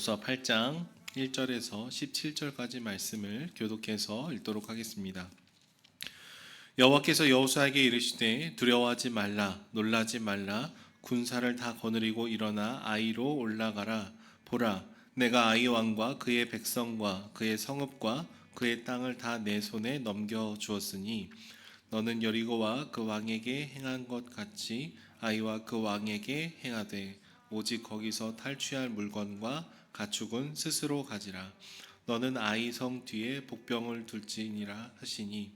여호수아 8장 1절에서 17절까지 말씀을 교독해서 읽도록 하겠습니다. 여호와께서 여호수아에게 이르시되 두려워하지 말라 놀라지 말라 군사를 다 거느리고 일어나 아이로 올라가라. 보라, 내가 아이 왕과 그의 백성과 그의 성읍과 그의 땅을 다 내 손에 넘겨 주었으니 너는 여리고와 그 왕에게 행한 것 같이 아이와 그 왕에게 행하되 오직 거기서 탈취할 물건과 가축은 스스로 가지라. 너는 아이 성 뒤에 복병을 둘지니라 하시니,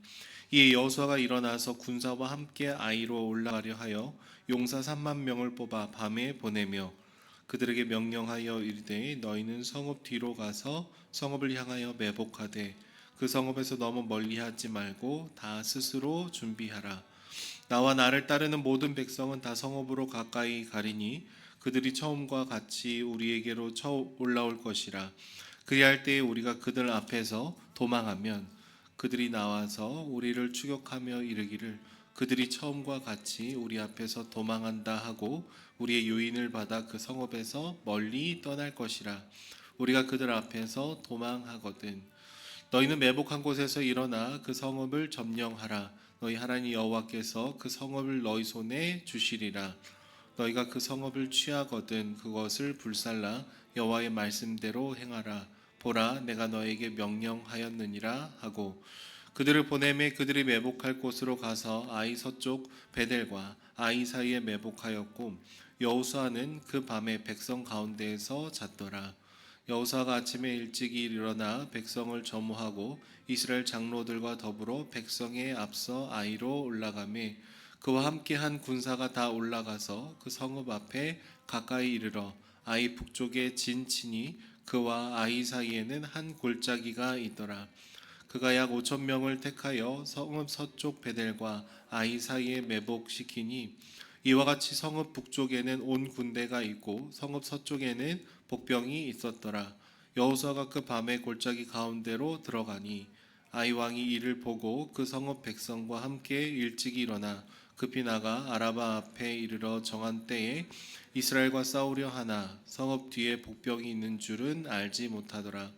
이에 여호수아가 일어나서 군사와 함께 아이로 올라가려 하여 용사 3만 명을 뽑아 밤에 보내며 그들에게 명령하여 이르되 너희는 성읍 뒤로 가서 성읍을 향하여 매복하되 그 성읍에서 너무 멀리하지 말고 다 스스로 준비하라. 나와 나를 따르는 모든 백성은 다 성읍으로 가까이 가리니 그들이 처음과 같이 우리에게로 올라올 것이라. 그리할 때에 우리가 그들 앞에서 도망하면 그들이 나와서 우리를 추격하며 이르기를 그들이 처음과 같이 우리 앞에서 도망한다 하고 우리의 유인을 받아 그 성읍에서 멀리 떠날 것이라. 우리가 그들 앞에서 도망하거든 너희는 매복한 곳에서 일어나 그 성읍을 점령하라. 너희 하나님 여호와께서 그 성읍을 너희 손에 주시리라. 너희가 그 성읍을 취하거든 그것을 불살라 여호와의 말씀대로 행하라. 보라, 내가 너에게 명령하였느니라 하고 그들을 보내매 그들이 매복할 곳으로 가서 아이 서쪽 베델과 아이 사이에 매복하였고 여호수아는 그 밤에 백성 가운데에서 잤더라. 여호수아가 아침에 일찍이 일어나 백성을 점호하고 이스라엘 장로들과 더불어 백성에 앞서 아이로 올라가매 그와 함께한 군사가 다 올라가서 그 성읍 앞에 가까이 이르러 아이 북쪽에 진치니 그와 아이 사이에는 한 골짜기가 있더라. 그가 약 5천 명을 택하여 성읍 서쪽 베델과 아이 사이에 매복시키니 이와 같이 성읍 북쪽에는 온 군대가 있고 성읍 서쪽에는 복병이 있었더라. 여호수아가 그 밤에 골짜기 가운데로 들어가니 아이 왕이 이를 보고 그 성읍 백성과 함께 일찍 일어나 급히 나가 아라바 앞에 이르러 정한 때에 이스라엘과 싸우려 하나 성읍 뒤에 복병이 있는 줄은 알지 못하더라.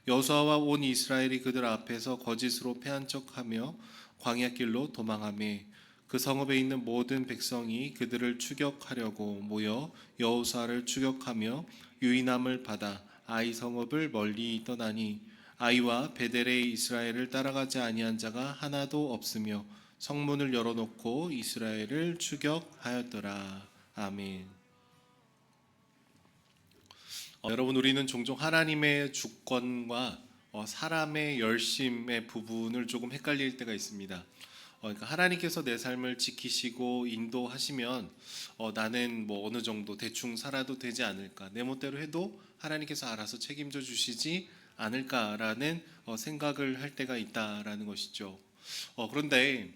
여호수아와 온 이스라엘이 그들 앞에서 거짓으로 패한 척하며 광야길로 도망하매 그 성읍에 있는 모든 백성이 그들을 추격하려고 모여 여호수아를 추격하며 유인함을 받아 아이 성읍을 멀리 떠나니 아이와 베델의 이스라엘을 따라가지 아니한 자가 하나도 없으며 성문을 열어놓고 이스라엘을 추격하였더라. 아멘. 여러분, 우리는 종종 하나님의 주권과 사람의 열심의 부분을 조금 헷갈릴 때가 있습니다. 그러니까 하나님께서 내 삶을 지키시고 인도하시면 나는 뭐 어느 정도 대충 살아도 되지 않을까, 내 멋대로 해도 하나님께서 알아서 책임져 주시지 않을까라는 생각을 할 때가 있다라는 것이죠. 그런데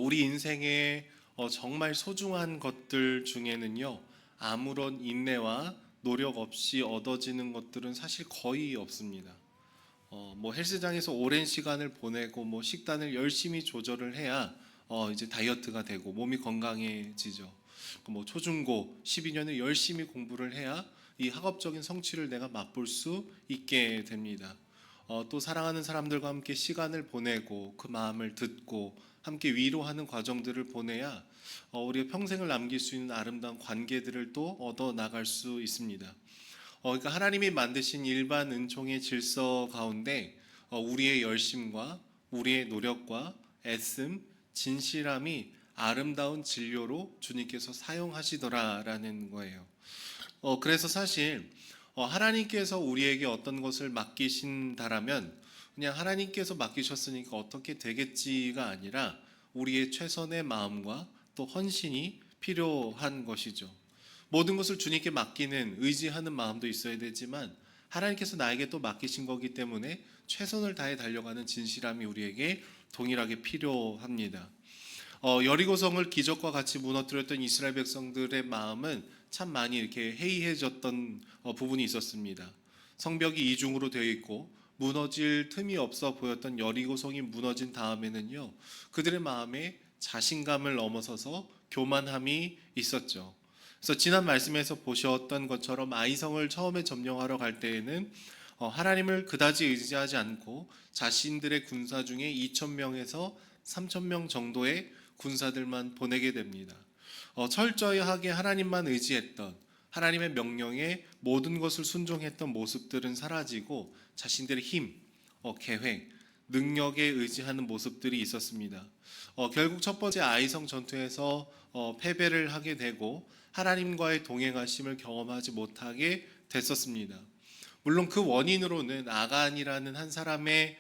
우리 인생에 정말 소중한 것들 중에는요, 아무런 인내와 노력 없이 얻어지는 것들은 사실 거의 없습니다. 뭐 헬스장에서 오랜 시간을 보내고 뭐 식단을 열심히 조절을 해야 이제 다이어트가 되고 몸이 건강해지죠. 뭐 초중고 12년을 열심히 공부를 해야 이 학업적인 성취를 내가 맛볼 수 있게 됩니다. 또 사랑하는 사람들과 함께 시간을 보내고 그 마음을 듣고 함께 위로하는 과정들을 보내야 우리가 평생을 남길 수 있는 아름다운 관계들을 또 얻어 나갈 수 있습니다. 그러니까 하나님이 만드신 일반 은총의 질서 가운데 우리의 열심과 우리의 노력과 애씀, 진실함이 아름다운 진료로 주님께서 사용하시더라라는 거예요. 그래서 사실 하나님께서 우리에게 어떤 것을 맡기신다라면 그냥 하나님께서 맡기셨으니까 어떻게 되겠지가 아니라 우리의 최선의 마음과 또 헌신이 필요한 것이죠. 모든 것을 주님께 맡기는 의지하는 마음도 있어야 되지만 하나님께서 나에게 또 맡기신 거기 때문에 최선을 다해 달려가는 진실함이 우리에게 동일하게 필요합니다. 여리고성을 기적과 같이 무너뜨렸던 이스라엘 백성들의 마음은 참 많이 이렇게 해이해졌던 부분이 있었습니다. 성벽이 이중으로 되어 있고 무너질 틈이 없어 보였던 여리고성이 무너진 다음에는요, 그들의 마음에 자신감을 넘어서서 교만함이 있었죠. 그래서 지난 말씀에서 보셨던 것처럼 아이성을 처음에 점령하러 갈 때에는 하나님을 그다지 의지하지 않고 자신들의 군사 중에 2,000명에서 3,000명 정도의 군사들만 보내게 됩니다. 철저하게 하나님만 의지했던, 하나님의 명령에 모든 것을 순종했던 모습들은 사라지고 자신들의 힘, 계획, 능력에 의지하는 모습들이 있었습니다. 결국 첫 번째 아이성 전투에서 패배를 하게 되고 하나님과의 동행하심을 경험하지 못하게 됐었습니다. 물론 그 원인으로는 아간이라는 한 사람의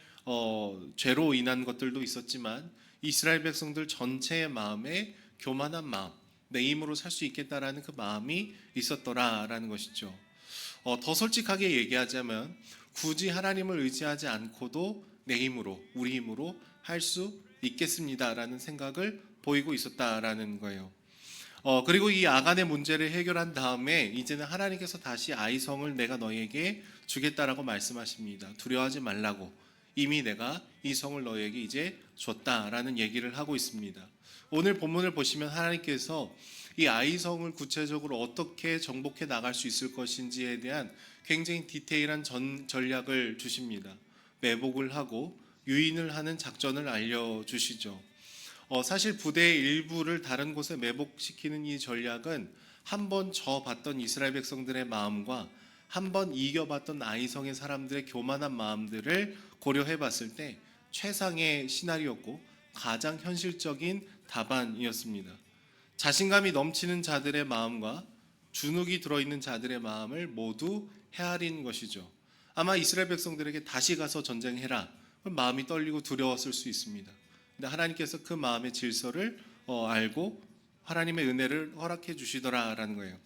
죄로 인한 것들도 있었지만 이스라엘 백성들 전체의 마음에 교만한 마음, 내 힘으로 살 수 있겠다라는 그 마음이 있었더라라는 것이죠. 더 솔직하게 얘기하자면 굳이 하나님을 의지하지 않고도 내 힘으로, 우리 힘으로 할 수 있겠습니다라는 생각을 보이고 있었다라는 거예요. 그리고 이 아간의 문제를 해결한 다음에 이제는 하나님께서 다시 아이성을 내가 너에게 주겠다라고 말씀하십니다. 두려워하지 말라고. 이미 내가 이 성을 너에게 이제 줬다라는 얘기를 하고 있습니다. 오늘 본문을 보시면 하나님께서 이 아이성을 구체적으로 어떻게 정복해 나갈 수 있을 것인지에 대한 굉장히 디테일한 전략을 주십니다. 매복을 하고 유인을 하는 작전을 알려주시죠. 사실 부대의 일부를 다른 곳에 매복시키는 이 전략은 한번 져봤던 이스라엘 백성들의 마음과 한번 이겨봤던 아이성의 사람들의 교만한 마음들을 고려해 봤을 때 최상의 시나리오였고 가장 현실적인 답안이었습니다. 자신감이 넘치는 자들의 마음과 주눅이 들어있는 자들의 마음을 모두 헤아린 것이죠. 아마 이스라엘 백성들에게 다시 가서 전쟁해라. 그럼 마음이 떨리고 두려웠을 수 있습니다. 근데 하나님께서 그 마음의 질서를 알고 하나님의 은혜를 허락해 주시더라라는 거예요.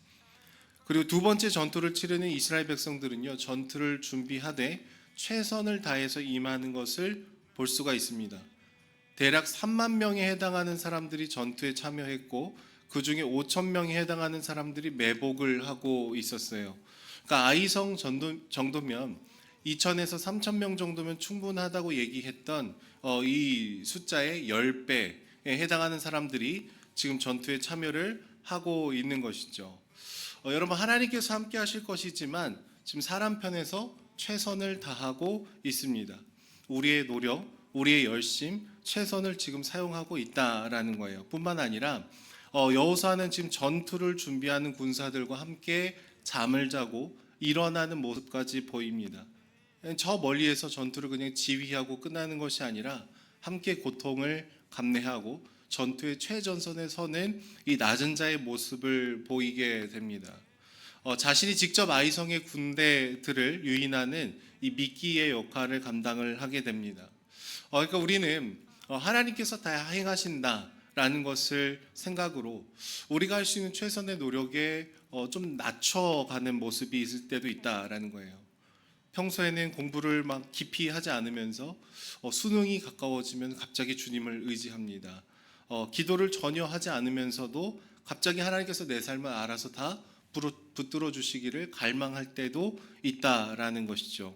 그리고 두 번째 전투를 치르는 이스라엘 백성들은요, 전투를 준비하되 최선을 다해서 임하는 것을 볼 수가 있습니다. 대략 3만 명에 해당하는 사람들이 전투에 참여했고 그 중에 5천 명에 해당하는 사람들이 매복을 하고 있었어요. 그러니까 아이성 정도면 2천에서 3천 명 정도면 충분하다고 얘기했던 이 숫자의 10배에 해당하는 사람들이 지금 전투에 참여를 하고 있는 것이죠. 여러분, 하나님께서 함께 하실 것이지만 지금 사람 편에서 최선을 다하고 있습니다. 우리의 노력, 우리의 열심, 최선을 지금 사용하고 있다라는 거예요. 뿐만 아니라 여호수아는 지금 전투를 준비하는 군사들과 함께 잠을 자고 일어나는 모습까지 보입니다. 저 멀리에서 전투를 그냥 지휘하고 끝나는 것이 아니라 함께 고통을 감내하고 전투의 최전선에 서는 이 낮은 자의 모습을 보이게 됩니다. 자신이 직접 아이성의 군대들을 유인하는 이 미끼의 역할을 감당을 하게 됩니다. 그러니까 우리는 하나님께서 다 행하신다라는 것을 생각으로 우리가 할 수 있는 최선의 노력에 좀 낮춰가는 모습이 있을 때도 있다라는 거예요. 평소에는 공부를 막 깊이 하지 않으면서 수능이 가까워지면 갑자기 주님을 의지합니다. 기도를 전혀 하지 않으면서도 갑자기 하나님께서 내 삶을 알아서 다 붙들어 주시기를 갈망할 때도 있다라는 것이죠.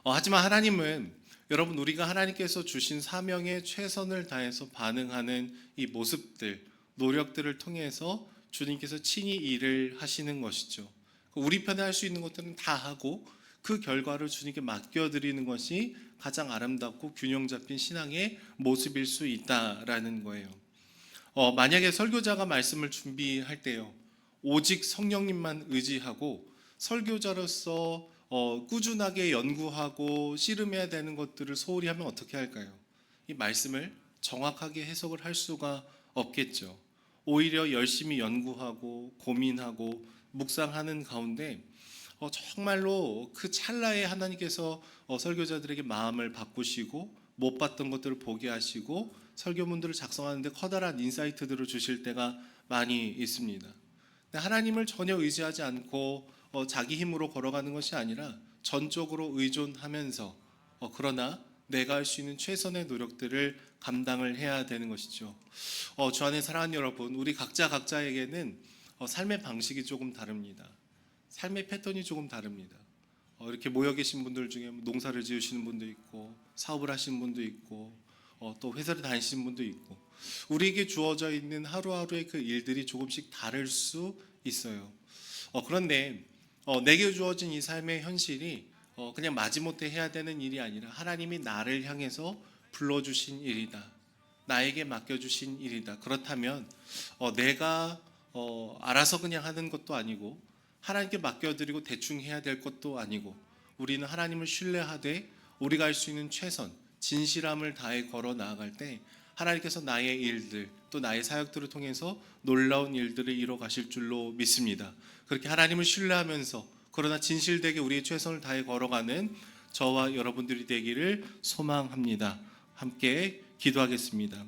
하지만 하나님은 여러분, 우리가 하나님께서 주신 사명에 최선을 다해서 반응하는 이 모습들, 노력들을 통해서 주님께서 친히 일을 하시는 것이죠. 우리 편에 할 수 있는 것들은 다 하고 그 결과를 주님께 맡겨드리는 것이 가장 아름답고 균형 잡힌 신앙의 모습일 수 있다라는 거예요. 만약에 설교자가 말씀을 준비할 때요, 오직 성령님만 의지하고 설교자로서 꾸준하게 연구하고 씨름해야 되는 것들을 소홀히 하면 어떻게 할까요? 이 말씀을 정확하게 해석을 할 수가 없겠죠. 오히려 열심히 연구하고 고민하고 묵상하는 가운데 정말로 그 찰나에 하나님께서 설교자들에게 마음을 바꾸시고 못 봤던 것들을 보게 하시고 설교문들을 작성하는데 커다란 인사이트들을 주실 때가 많이 있습니다. 하나님을 전혀 의지하지 않고 자기 힘으로 걸어가는 것이 아니라 전적으로 의존하면서 그러나 내가 할 수 있는 최선의 노력들을 감당을 해야 되는 것이죠. 주 안에 사랑하는 여러분, 우리 각자에게는 삶의 방식이 조금 다릅니다. 삶의 패턴이 조금 다릅니다. 이렇게 모여 계신 분들 중에 농사를 지으시는 분도 있고 사업을 하시는 분도 있고 또 회사를 다니시는 분도 있고 우리에게 주어져 있는 하루하루의 그 일들이 조금씩 다를 수 있어요. 그런데 내게 주어진 이 삶의 현실이 그냥 마지못해 해야 되는 일이 아니라 하나님이 나를 향해서 불러주신 일이다. 나에게 맡겨주신 일이다. 그렇다면 내가 알아서 그냥 하는 것도 아니고 하나님께 맡겨드리고 대충 해야 될 것도 아니고 우리는 하나님을 신뢰하되 우리가 할 수 있는 최선, 진실함을 다해 걸어 나아갈 때 하나님께서 나의 일들 또 나의 사역들을 통해서 놀라운 일들을 이뤄 가실 줄로 믿습니다. 그렇게 하나님을 신뢰하면서 그러나 진실되게 우리의 최선을 다해 걸어가는 저와 여러분들이 되기를 소망합니다. 함께 기도하겠습니다.